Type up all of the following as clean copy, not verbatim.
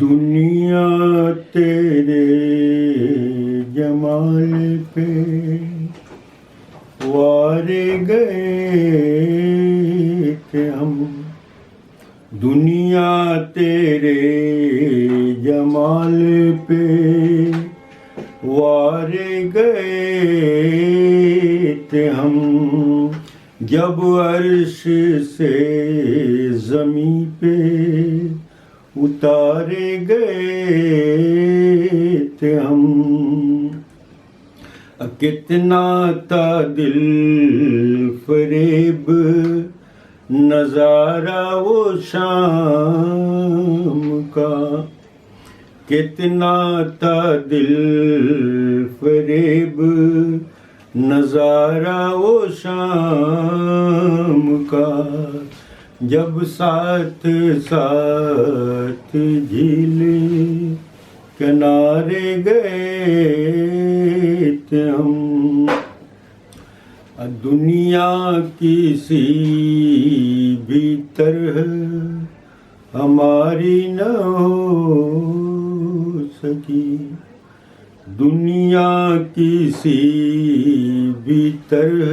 دنیا تیرے جمال پہ وارے گئے تھے ہم، دنیا تیرے جمال پہ وارے گئے تھے ہم، جب عرش سے زمیں پہ اتارے گئے تھے ہم۔ کتنا تھا دل فریب نظارہ وہ شام کا، کتنا تھا دل فریب نظارہ وہ شام کا، جب ساتھ ساتھ جھیل کنارے گئے تھے ہم۔ دنیا کسی بھی طرح ہماری نہ ہو سکی، دنیا کسی بھی طرح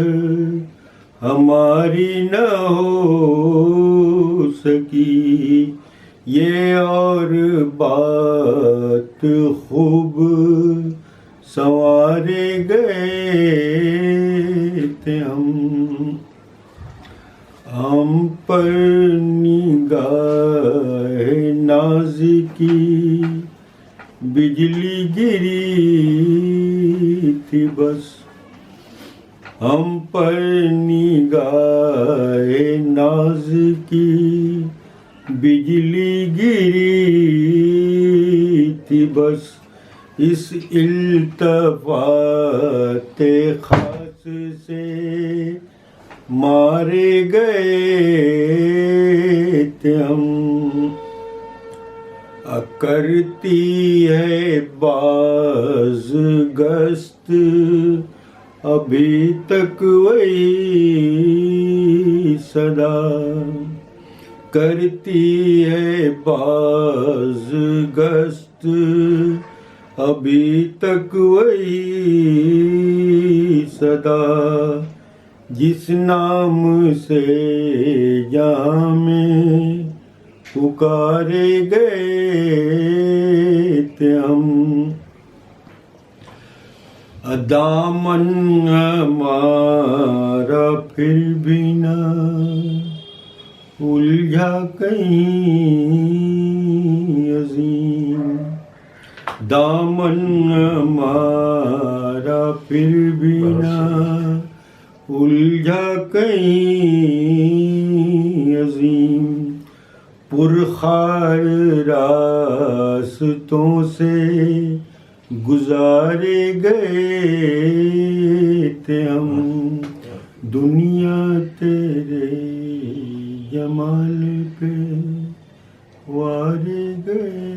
ہماری نہ ہو سکی، یہ اور بات خوب سنوارے گئے تھے ہم پر نگاہ ناز کی بجلی گری تھی بس، ہم پر نگاہ ناز کی بجلی گری تھی بس، اس التفات خاص سے مارے گئے تھے ہم۔ کرتی ہے باز گشت ابھی تک وہی صدا، کرتی ہے باز گشت ابھی تک وہی صدا، جس نام سے جہاں میں پکارے گئے تھے ہم۔ دامن ہمارا پھر بھی نہ الجھا کہیں عظیم، دامن ہمارا پھر بھی نہ الجھا کہیں عظیم، پرخار راستوں سے گزارے گئے تھے ہم، دنیا تیرے جمال پہ وارے گئے